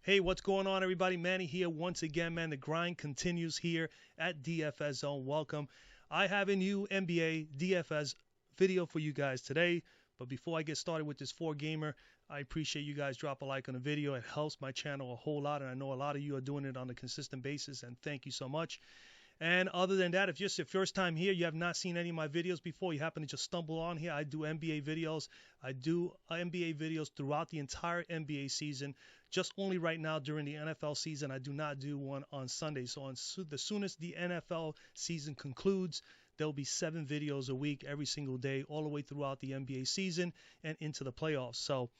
Hey, what's going on, everybody? Manny here once again, man. The grind continues here at DFS Zone. Welcome. I have a new NBA DFS video for you guys today. But before I get started with this 4-gamer, I appreciate you guys drop a like on the video. It helps my channel a whole lot, and I know a lot of you are doing it on a consistent basis, and thank you so much. And other than that, if just your first time here, you have not seen any of my videos before, you happen to just stumble on here, I do NBA videos. I do NBA videos throughout the entire NBA season. Just only right now during the NFL season, I do not do one on Sunday. So as soon as the NFL season concludes, there'll be 7 videos a week every single day, all the way throughout the NBA season and into the playoffs. So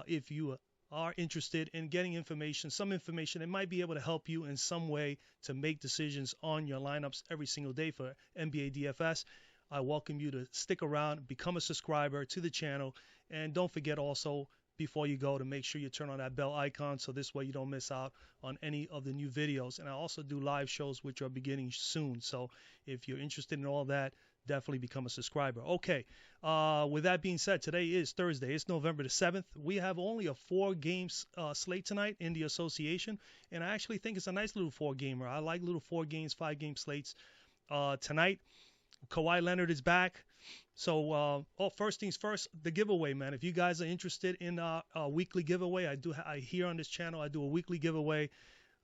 if you are interested in getting information, some information that might be able to help you in some way to make decisions on your lineups every single day for NBA DFS, I welcome you to stick around, become a subscriber to the channel, and don't forget also, before you go, to make sure you turn on that bell icon so this way you don't miss out on any of the new videos. And I also do live shows which are beginning soon. So if you're interested in all that, definitely become a subscriber. Okay, with that being said, today is Thursday. It's November the 7th. We have only a 4-game slate tonight in the association, and I actually think it's a nice little 4-gamer. I like little 4 games, 5-game slates. Tonight, Kawhi Leonard is back. So, first things first, the giveaway, man. If you guys are interested in a weekly giveaway, I here on this channel, I do a weekly giveaway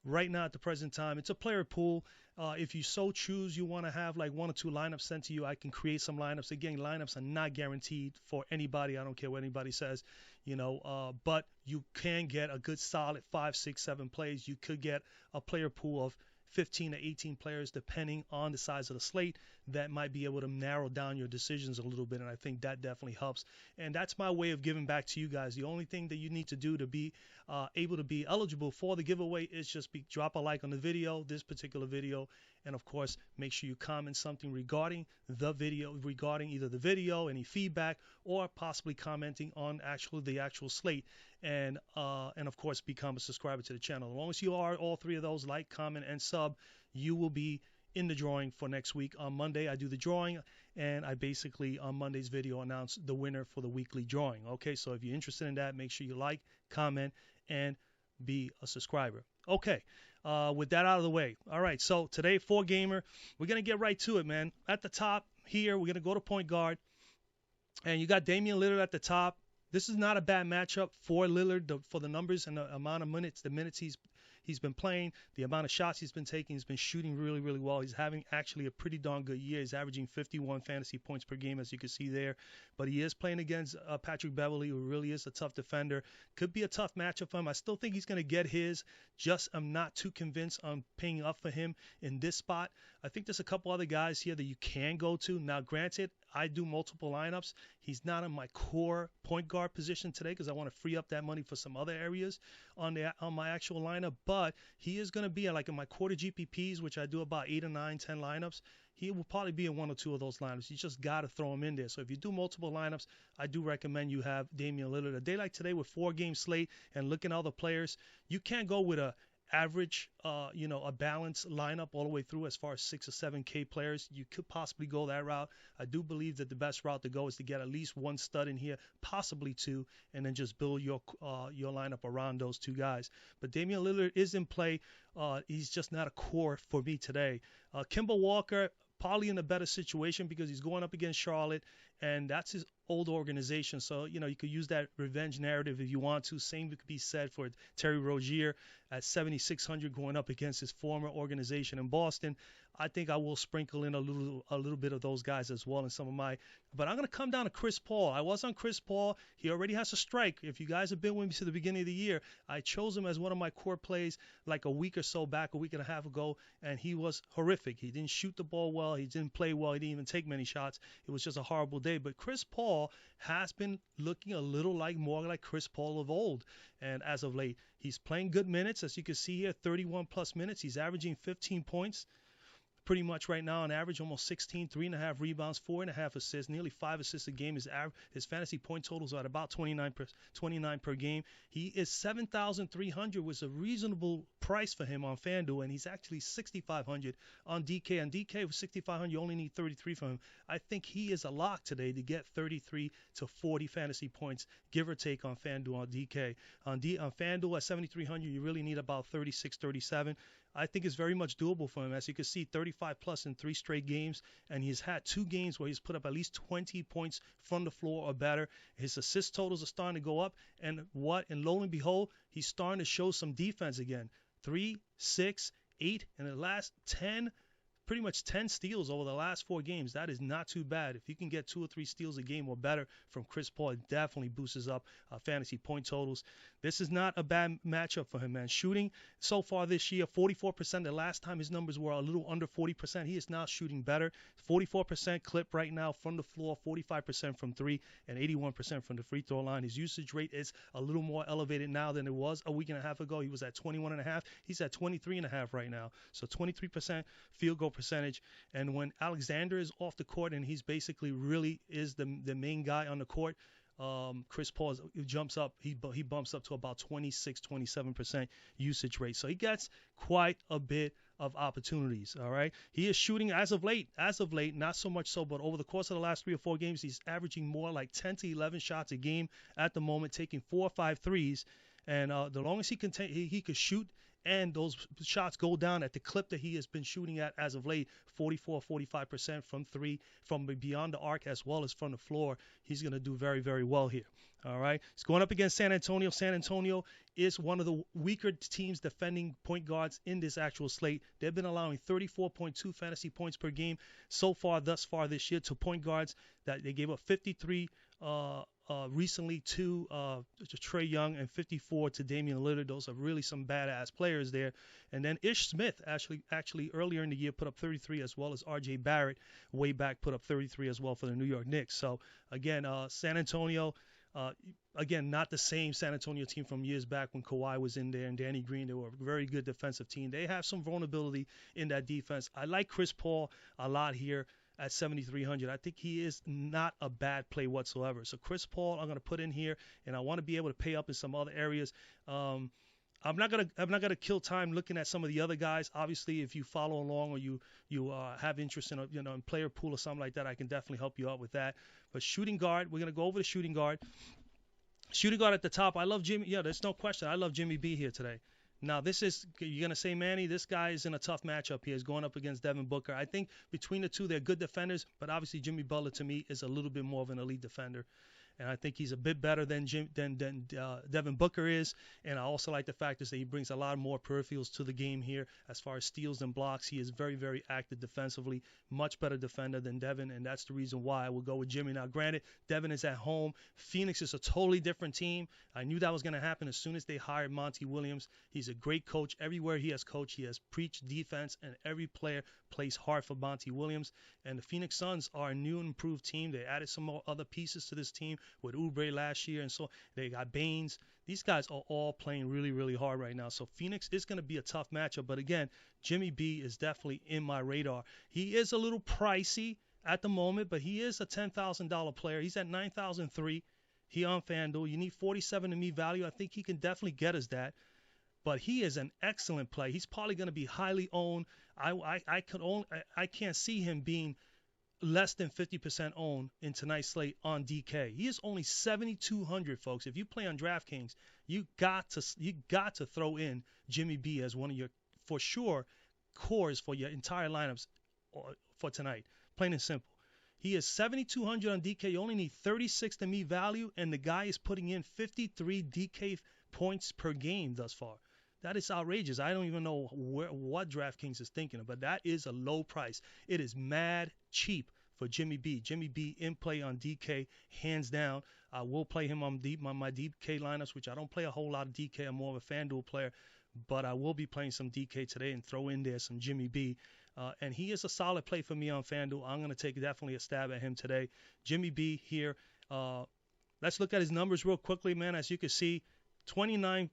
right now at the present time. It's a player pool. If you so choose, you want to have like 1 or 2 lineups sent to you, I can create some lineups. Again, lineups are not guaranteed for anybody. I don't care what anybody says, but you can get a good solid 5, 6, 7 plays. You could get a player pool of 15 to 18 players, depending on the size of the slate, that might be able to narrow down your decisions a little bit, and I think that definitely helps. And that's my way of giving back to you guys. The only thing that you need to do to be able to be eligible for the giveaway is just drop a like on the video, this particular video, and of course, make sure you comment something regarding the video, regarding either the video, any feedback, or possibly commenting on the actual slate. And of course, become a subscriber to the channel. As long as you are all 3 of those, like, comment, and sub, you will be in the drawing for next week. On Monday, I do the drawing, and I basically, on Monday's video, announce the winner for the weekly drawing. Okay, so if you're interested in that, make sure you like, comment, and be a subscriber. Okay, with that out of the way. All right, so today, 4-gamer, we're going to get right to it, man. At the top here, we're going to go to point guard, and you got Damian Lillard at the top. This is not a bad matchup for Lillard for the numbers and the amount of minutes, he's been playing, the amount of shots he's been taking. He's been shooting really, really well. He's having actually a pretty darn good year. He's averaging 51 fantasy points per game, as you can see there. But he is playing against Patrick Beverley, who really is a tough defender. Could be a tough matchup for him. I still think he's going to get his. I'm not too convinced on paying up for him in this spot. I think there's a couple other guys here that you can go to. Now, granted, I do multiple lineups. He's not in my core point guard position today because I want to free up that money for some other areas on my actual lineup. But he is going to be like in my quarter GPPs, which I do about 8 or 9, 10 lineups. He will probably be in 1 or 2 of those lineups. You just got to throw him in there. So if you do multiple lineups, I do recommend you have Damian Lillard. A day like today with 4-game slate and looking at other players, you can't go with a average, a balanced lineup all the way through as far as 6 or 7K players. You could possibly go that route. I do believe that the best route to go is to get at least 1 stud in here, possibly 2, and then just build your lineup around those 2 guys. But Damian Lillard is in play. He's just not a core for me today. Kemba Walker, probably in a better situation because he's going up against Charlotte, and that's his old organization. So, you could use that revenge narrative if you want to. Same could be said for Terry Rozier at 7,600 going up against his former organization in Boston. I think I will sprinkle in a little bit of those guys as well in some of my. But I'm going to come down to Chris Paul. I was on Chris Paul. He already has a strike. If you guys have been with me to the beginning of the year, I chose him as one of my core plays like a week or so back, a week and a half ago, and he was horrific. He didn't shoot the ball well. He didn't play well. He didn't even take many shots. It was just a horrible day. But Chris Paul has been looking a little more like Chris Paul of old. And as of late, he's playing good minutes. As you can see here, 31-plus minutes. He's averaging 15 points. Pretty much right now on average, almost 16, 3.5 rebounds, 4.5 assists, nearly 5 assists a game. His fantasy point totals are at about 29 per game. He is 7,300, with a reasonable price for him on Fanduel, and he's actually 6,500 on DK. On DK with 6,500, you only need 33 from him. I think he is a lock today to get 33 to 40 fantasy points, give or take, on Fanduel on DK. On Fanduel at 7,300, you really need about 36, 37. I think it's very much doable for him. As you can see, 35 plus in 3 straight games, and he's had 2 games where he's put up at least 20 points from the floor or better. His assist totals are starting to go up, and lo and behold, he's starting to show some defense again. 3, 6, 8, and the last 10, pretty much 10 steals over the last 4 games. That is not too bad. If you can get 2 or 3 steals a game or better from Chris Paul, it definitely boosts up fantasy point totals. This is not a bad matchup for him, man. Shooting so far this year, 44%. The last time his numbers were a little under 40%. He is now shooting better. 44% clip right now from the floor, 45% from 3, and 81% from the free throw line. His usage rate is a little more elevated now than it was a week and a half ago. He was at 21.5. He's at 23.5 right now. So 23% field goal percentage. And when Alexander is off the court and he's basically really is the main guy on the court, Chris Paul jumps up. He bumps up to about 26, 27% usage rate. So he gets quite a bit of opportunities. All right. He is shooting as of late, not so much so, but over the course of the last 3 or 4 games, he's averaging more like 10 to 11 shots a game at the moment, taking 4 or 5 threes. And the longest he could shoot, and those shots go down at the clip that he has been shooting at as of late, 44, 45% from 3, from beyond the arc as well as from the floor. He's going to do very, very well here. All right. He's going up against San Antonio. San Antonio is one of the weaker teams defending point guards in this actual slate. They've been allowing 34.2 fantasy points per game thus far this year to point guards. That they gave up 53 recently to Trae Young and 54 to Damian Lillard. Those are really some badass players there. And then Ish Smith actually earlier in the year put up 33, as well as R.J. Barrett way back put up 33 as well for the New York Knicks. So again, San Antonio, again, not the same San Antonio team from years back when Kawhi was in there and Danny Green. They were a very good defensive team. They have some vulnerability in that defense. I like Chris Paul a lot here at 7,300. I think he is not a bad play whatsoever. So Chris Paul, I'm going to put in here, and I want to be able to pay up in some other areas. I'm not gonna kill time looking at some of the other guys. Obviously, if you follow along or you have interest in in player pool or something like that, I can definitely help you out with that. But shooting guard, we're gonna go over the shooting guard. Shooting guard at the top. I love Jimmy. Yeah, there's no question. I love Jimmy B here today. Now, you're going to say, Manny, this guy is in a tough matchup here. He's going up against Devin Booker. I think between the two, they're good defenders, but obviously Jimmy Butler, to me, is a little bit more of an elite defender. And I think he's a bit better than Devin Booker is. And I also like the fact is that he brings a lot more peripherals to the game here as far as steals and blocks. He is very, very active defensively, much better defender than Devin, and that's the reason why I will go with Jimmy. Now, granted, Devin is at home. Phoenix is a totally different team. I knew that was going to happen as soon as they hired Monty Williams. He's a great coach. Everywhere he has coached, he has preached defense, and every player plays hard for Monty Williams. And the Phoenix Suns are a new and improved team. They added some more other pieces to this team with Oubre last year, and so they got Baynes. These guys are all playing really, really hard right now. So Phoenix is going to be a tough matchup. But again, Jimmy B is definitely in my radar. He is a little pricey at the moment, but he is a $10,000 player. He's at $9,003. He on FanDuel. You need 47 to me value. I think he can definitely get us that. But he is an excellent play. He's probably going to be highly owned. I can't see him being less than 50% owned in tonight's slate on DK. He is only 7,200, folks. If you play on DraftKings, you got to throw in Jimmy B as one of your, for sure, cores for your entire lineups for tonight. Plain and simple. He is 7,200 on DK. You only need 36 to me value, and the guy is putting in 53 DK points per game thus far. That is outrageous. I don't even know what DraftKings is thinking of, but that is a low price. It is mad cheap for Jimmy B. Jimmy B in play on DK, hands down. I will play him on my DK lineups, which I don't play a whole lot of DK. I'm more of a FanDuel player, but I will be playing some DK today and throw in there some Jimmy B. And he is a solid play for me on FanDuel. I'm going to take definitely a stab at him today. Jimmy B here. Let's look at his numbers real quickly, man. As you can see, 29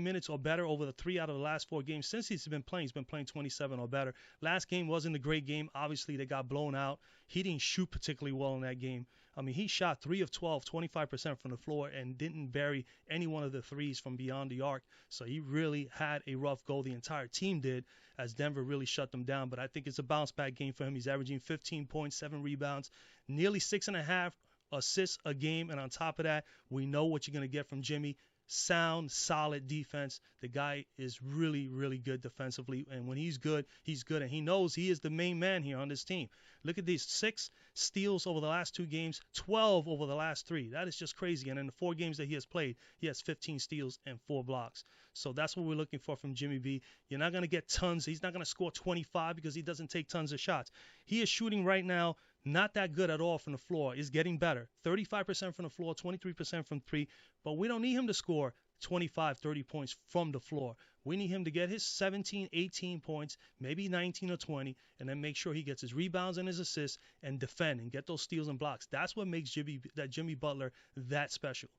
minutes or better over the 3 out of the last 4 games. Since he's been playing 27 or better. Last game wasn't a great game. Obviously, they got blown out. He didn't shoot particularly well in that game. I mean, he shot 3 of 12, 25% from the floor, and didn't bury any one of the threes from beyond the arc. So he really had a rough go. The entire team did, as Denver really shut them down. But I think it's a bounce-back game for him. He's averaging 15 points, 7 rebounds, nearly 6.5 assists a game. And on top of that, we know what you're going to get from Jimmy. Sound, solid defense. The guy is really, really good defensively. And when he's good, he's good. And he knows he is the main man here on this team. Look at these 6 steals over the last 2 games, 12 over the last 3. That is just crazy. And in the 4 games that he has played, he has 15 steals and 4 blocks. So that's what we're looking for from Jimmy B. You're not going to get tons. He's not going to score 25 because he doesn't take tons of shots. He is shooting right now not that good at all from the floor. Is getting better. 35% from the floor, 23% from 3. But we don't need him to score 25, 30 points from the floor. We need him to get his 17, 18 points, maybe 19 or 20, and then make sure he gets his rebounds and his assists and defend and get those steals and blocks. That's what makes Jimmy Butler that special.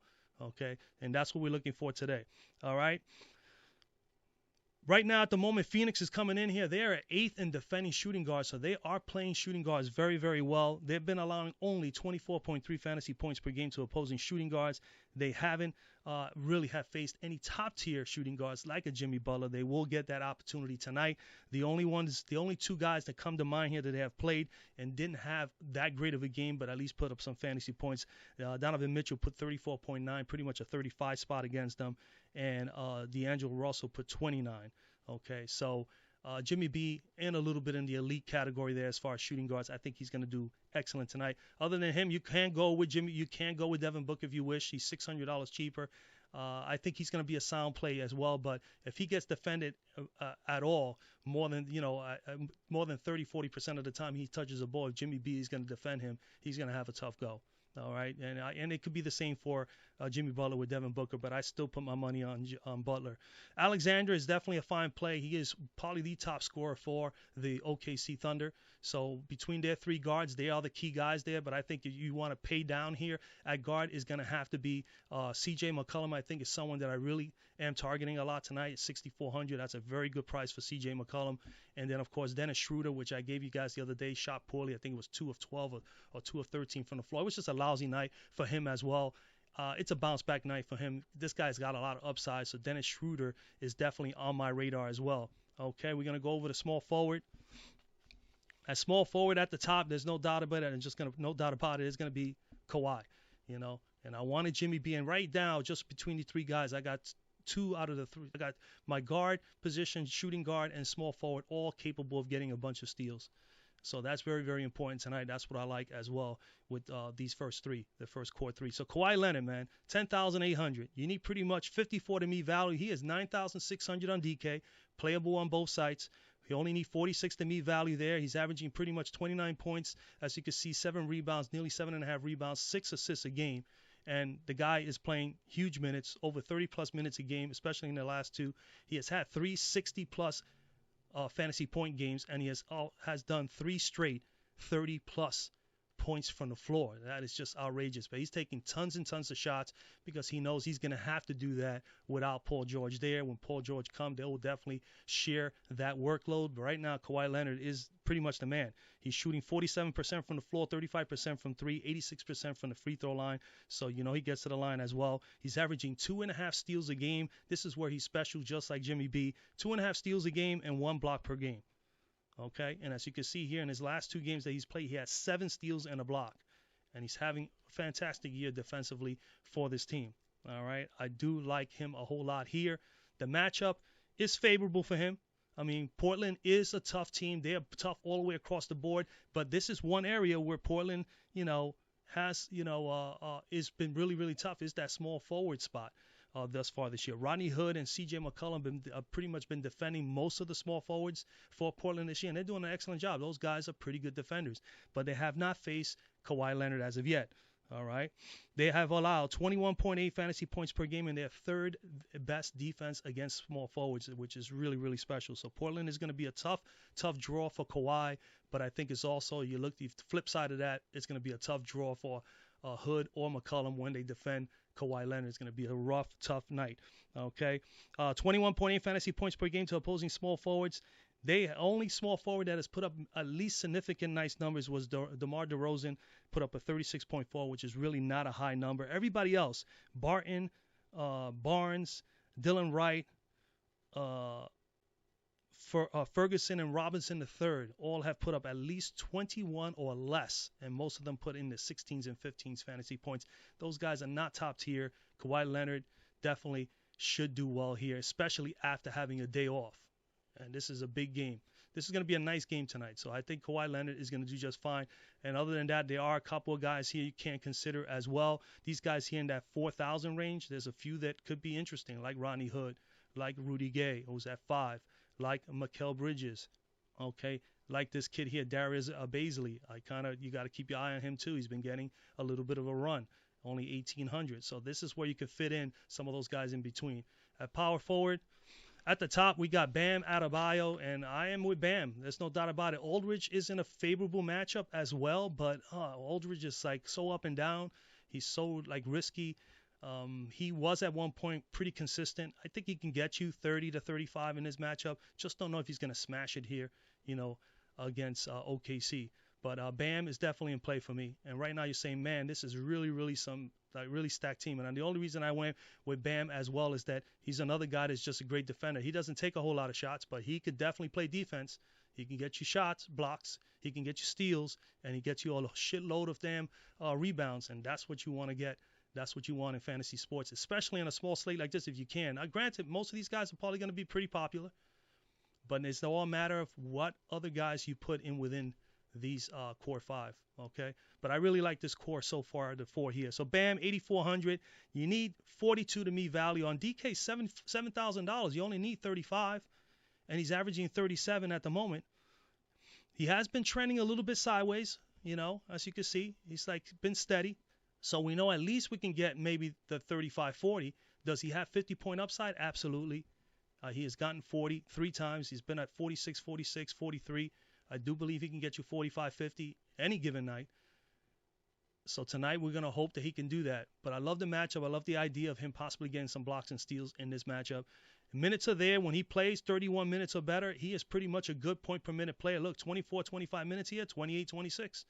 Okay? And that's what we're looking for today. All right? Right now, at the moment, Phoenix is coming in here. They are at 8th in defending shooting guards, so they are playing shooting guards very, very well. They've been allowing only 24.3 fantasy points per game to opposing shooting guards. They haven't really have faced any top-tier shooting guards like a Jimmy Butler. They will get that opportunity tonight. The only 2 guys that come to mind here that they have played and didn't have that great of a game, but at least put up some fantasy points. Donovan Mitchell put 34.9, pretty much a 35 spot against them, and D'Angelo Russell put 29. Okay, so Jimmy B in a little bit in the elite category there as far as shooting guards. I think he's going to do excellent tonight. Other than him, you can go with Jimmy. You can go with Devin Booker if you wish. He's $600 cheaper. I think he's going to be a sound play as well. But if he gets defended at all, more than 30, 40% of the time he touches a ball, if Jimmy B is going to defend him, he's going to have a tough go. All right, and it could be the same for Jimmy Butler with Devin Booker, but I still put my money on Butler. Alexander is definitely a fine play. He is probably the top scorer for the OKC Thunder. So between their 3 guards, they are the key guys there. But I think if you want to pay down here at guard, is going to have to be C.J. McCollum. I think is someone that I really am targeting a lot tonight at $6,400. That's a very good price for C.J. McCollum. And then, of course, Dennis Schroeder, which I gave you guys the other day, shot poorly. I think it was 2 of 12 or 2 of 13 from the floor. It was just a lousy night for him as well. It's a bounce-back night for him. This guy's got a lot of upside, so Dennis Schroeder is definitely on my radar as well. Okay, we're going to go over to small forward. At small forward at the top, there's no doubt about it, and no doubt about it, it's going to be Kawhi, you know. And I wanted Jimmy B. And right now, just between the 3 guys, I got 2 out of the 3. I got my guard position, shooting guard, and small forward, all capable of getting a bunch of steals. So that's very, very important tonight. That's what I like as well with these first 3, the first core 3. So Kawhi Leonard, man, 10,800. You need pretty much 54 to me value. He is 9,600 on DK, playable on both sites. You only need 46 to me value there. He's averaging pretty much 29 points. As you can see, 7 rebounds, nearly 7.5 rebounds, 6 assists a game. And the guy is playing huge minutes, over 30-plus minutes a game, especially in the last 2. He has had 3 60-plus fantasy point games, and he has done 3 straight 30-plus points from the floor. That is just outrageous. But he's taking tons and tons of shots because he knows he's going to have to do that without Paul George there. When Paul George comes, they will definitely share that workload. But right now, Kawhi Leonard is pretty much the man. He's shooting 47% from the floor, 35% from 3, 86% from the free throw line. So, you know, he gets to the line as well. He's averaging 2.5 steals a game. This is where he's special, just like Jimmy B. 2.5 steals a game and 1 block per game. Okay, and as you can see here in his last 2 games that he's played, he has 7 steals and a block. And he's having a fantastic year defensively for this team. All right, I do like him a whole lot here. The matchup is favorable for him. I mean, Portland is a tough team. They're tough all the way across the board. But this is one area where Portland, you know, has, it's been really, really tough. Is that small forward spot. Thus far this year. Rodney Hood and C.J. McCollum have pretty much been defending most of the small forwards for Portland this year, and they're doing an excellent job. Those guys are pretty good defenders, but they have not faced Kawhi Leonard as of yet. All right. They have allowed 21.8 fantasy points per game in their 3rd best defense against small forwards, which is really, really special. So Portland is going to be a tough draw for Kawhi, but I think it's also, the flip side of that, it's going to be a tough draw for Hood or McCollum when they defend Kawhi Leonard. Is going to be a rough, tough night. Okay, 21.8 fantasy points per game to opposing small forwards. They only small forward that has put up at least significant nice numbers was DeMar DeRozan, put up a 36.4, which is really not a high number. Everybody else, Barton, Barnes, Dylan Wright, Ferguson and Robinson III all have put up at least 21 or less, and most of them put in the 16s and 15s fantasy points. Those guys are not top tier. Kawhi Leonard definitely should do well here, especially after having a day off. And this is a big game. This is going to be a nice game tonight, so I think Kawhi Leonard is going to do just fine. And other than that, there are a couple of guys here you can't consider as well. These guys here in that 4,000 range, there's a few that could be interesting, like Rodney Hood, like Rudy Gay, who's at 5, like Mikal Bridges, okay, like this kid here, Darius Baisley. You got to keep your eye on him too. He's been getting a little bit of a run, only 1,800. So this is where you can fit in some of those guys in between. At power forward, at the top, we got Bam Adebayo, and I am with Bam. There's no doubt about it. Aldridge is in a favorable matchup as well, but Aldridge is like so up and down. He's so like risky. He was at one point pretty consistent. I think he can get you 30 to 35 in his matchup. Just don't know if he's going to smash it here, against OKC. But Bam is definitely in play for me. And right now you're saying, man, this is really, really some really stacked team. And the only reason I went with Bam as well is that he's another guy that's just a great defender. He doesn't take a whole lot of shots, but he could definitely play defense. He can get you shots, blocks. He can get you steals, and he gets you a shitload of damn rebounds. And that's what you want to get. That's what you want in fantasy sports, especially on a small slate like this if you can. Now, granted, most of these guys are probably going to be pretty popular, but it's all a matter of what other guys you put in within these core 5, okay? But I really like this core so far, the 4 here. So, Bam, 8,400. You need 42 to me value. On DK, $7,000. You only need 35, and he's averaging 37 at the moment. He has been trending a little bit sideways, as you can see. He's been steady. So we know at least we can get maybe the 35-40. Does he have 50-point upside? Absolutely. He has gotten 40 3 times. He's been at 46, 46, 43. I do believe he can get you 45, 50 any given night. So tonight we're going to hope that he can do that. But I love the matchup. I love the idea of him possibly getting some blocks and steals in this matchup. Minutes are there. When he plays 31 minutes or better, he is pretty much a good point per minute player. Look, 24, 25 minutes here, 28, 26.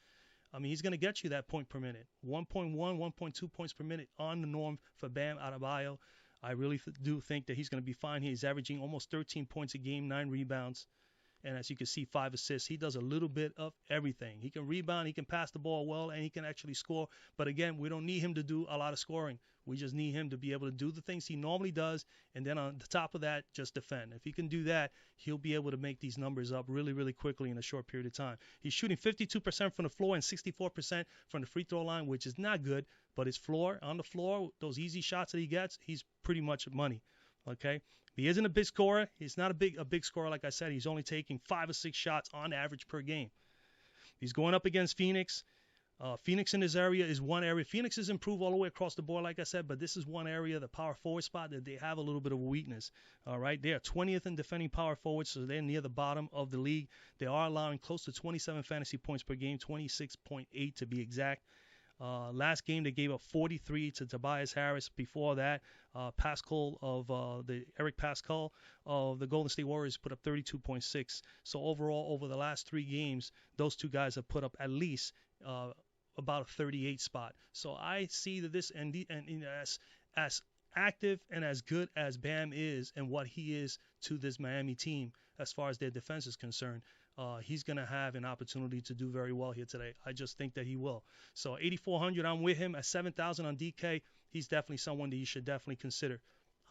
I mean, he's going to get you that point per minute. 1.1, 1.2 points per minute on the norm for Bam Adebayo. I really do think that he's going to be fine here. He's averaging almost 13 points a game, 9 rebounds. And as you can see, 5 assists. He does a little bit of everything. He can rebound, he can pass the ball well, and he can actually score. But again, we don't need him to do a lot of scoring. We just need him to be able to do the things he normally does, and then on the top of that, just defend. If he can do that, he'll be able to make these numbers up really, really quickly in a short period of time. He's shooting 52% from the floor and 64% from the free throw line, which is not good, but his floor, on the floor, those easy shots that he gets, he's pretty much money. Okay? He isn't a big scorer. He's not a big scorer, like I said. He's only taking 5 or 6 shots on average per game. He's going up against Phoenix. Phoenix in this area is one area. Phoenix has improved all the way across the board, like I said, but this is one area, the power forward spot, that they have a little bit of a weakness. All right, they are 20th in defending power forwards, so they're near the bottom of the league. They are allowing close to 27 fantasy points per game, 26.8 to be exact. Last game, they gave up 43 to Tobias Harris. Before that, Pascal of Eric Pascal of the Golden State Warriors put up 32.6. So overall, over the last 3 games, those 2 guys have put up at least about a 38 spot. So I see that this and as active and as good as Bam is and what he is to this Miami team as far as their defense is concerned, he's going to have an opportunity to do very well here today. I just think that he will. So 8,400, I'm with him. At 7,000 on DK, he's definitely someone that you should definitely consider.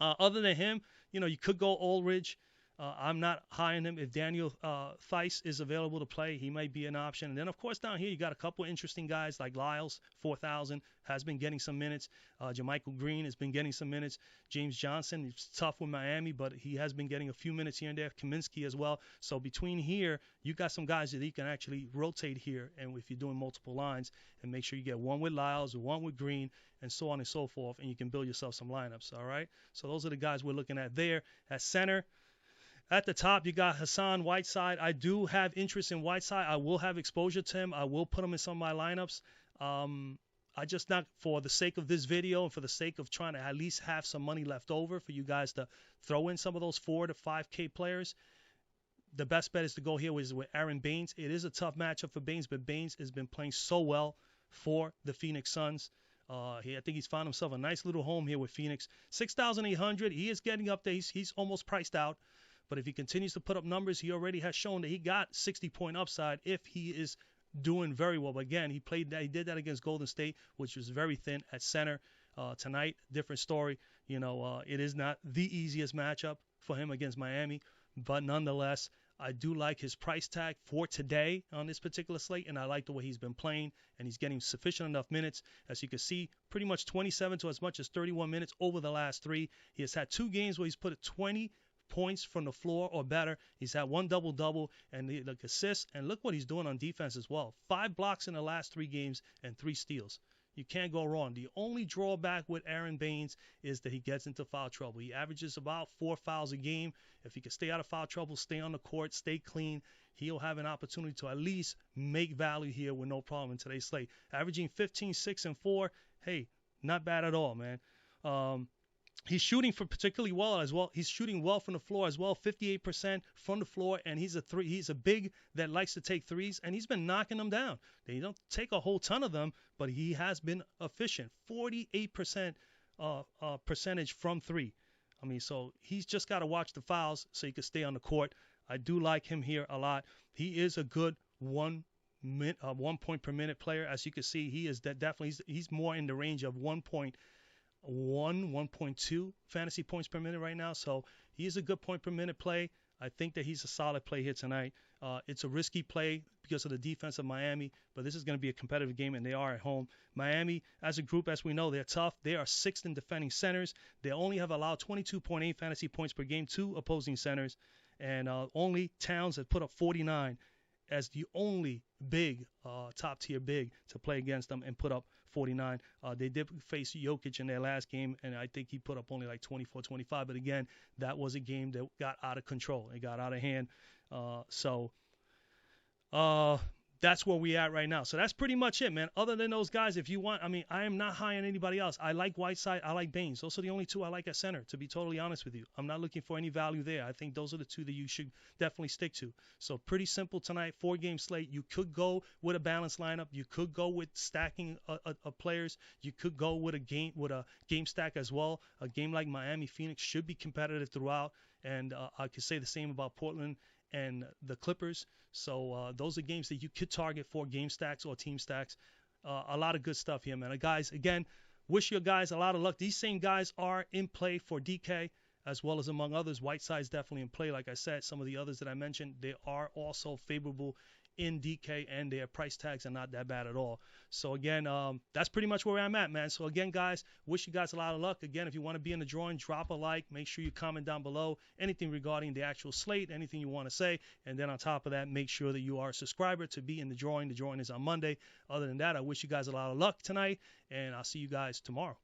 Other than him, you could go Aldridge. I'm not high on him. If Daniel Theis is available to play, he might be an option. And then, of course, down here, you got a couple of interesting guys like Lyles, 4,000, has been getting some minutes. Jermichael Green has been getting some minutes. James Johnson, he's tough with Miami, but he has been getting a few minutes here and there. Kaminsky as well. So between here, you got some guys that you can actually rotate here, and if you're doing multiple lines, and make sure you get one with Lyles, one with Green, and so on and so forth, and you can build yourself some lineups, all right? So those are the guys we're looking at there. At center, at the top, you got Hassan Whiteside. I do have interest in Whiteside. I will have exposure to him. I will put him in some of my lineups. I just not for the sake of this video and for the sake of trying to at least have some money left over for you guys to throw in some of those 4 to 5K players. the best bet is to go here with Aron Baynes. It is a tough matchup for Baynes, but Baynes has been playing so well for the Phoenix Suns. I think he's found himself a nice little home here with Phoenix. 6,800. He is getting up there. He's almost priced out. But if he continues to put up numbers, he already has shown that he got 60-point upside if he is doing very well. But again, he did that against Golden State, which was very thin at center. Tonight, different story. It is not the easiest matchup for him against Miami. But nonetheless, I do like his price tag for today on this particular slate, and I like the way he's been playing, and he's getting sufficient enough minutes. As you can see, pretty much 27 to as much as 31 minutes over the last 3. He has had 2 games where he's put 20 points from the floor or better. He's had 1 double-double and the assists, and look what he's doing on defense as well. 5 blocks in the last 3 games and 3 steals. You can't go wrong. The only drawback with Aron Baynes is that he gets into foul trouble. He averages about 4 fouls a game. If he can stay out of foul trouble, stay on the court, stay clean, he'll have an opportunity to at least make value here with no problem in today's slate. Averaging 15, 6, and 4, hey, not bad at all, man. He's shooting for particularly well as well. He's shooting well from the floor as well, 58% from the floor, and he's a big that likes to take threes, and he's been knocking them down. They don't take a whole ton of them, but he has been efficient. 48% percentage from 3. I mean, so he's just got to watch the fouls so he can stay on the court. I do like him here a lot. He is a good 1 point per minute player. As you can see, he is definitely he's more in the range of 1.2 fantasy points per minute right now. So he is a good point per minute play. I think that he's a solid play here tonight. It's a risky play because of the defense of Miami, but this is going to be a competitive game, and they are at home. Miami, as a group, as we know, they're tough. They are 6th in defending centers. They only have allowed 22.8 fantasy points per game to opposing centers, and only Towns has put up 49 as the only big, top-tier big to play against them and put up 49. They did face Jokic in their last game, and I think he put up only like 24, 25. But again, that was a game that got out of control. It got out of hand. That's where we at right now. So that's pretty much it, man. Other than those guys, if you want, I mean, I am not high on anybody else. I like Whiteside. I like Baynes. Those are the only 2 I like at center, to be totally honest with you. I'm not looking for any value there. I think those are the 2 that you should definitely stick to. So pretty simple tonight, 4-game slate. You could go with a balanced lineup. You could go with stacking players. You could go with a game stack as well. A game like Miami Phoenix should be competitive throughout. And I could say the same about Portland and the Clippers. So those are games that you could target for game stacks or team stacks. A lot of good stuff here, man. Guys, again, wish your guys a lot of luck. These same guys are in play for DK as well as among others. Whiteside's definitely in play. Like I said, some of the others that I mentioned, they are also favorable in DK, and their price tags are not that bad at all. So again, that's pretty much where I'm at, man. So again, guys, wish you guys a lot of luck. Again, if you want to be in the drawing, drop a like. Make sure you comment down below anything regarding the actual slate, anything you want to say. And then on top of that, make sure that you are a subscriber to be in the drawing. The drawing is on Monday. Other than that, I wish you guys a lot of luck tonight, and I'll see you guys tomorrow.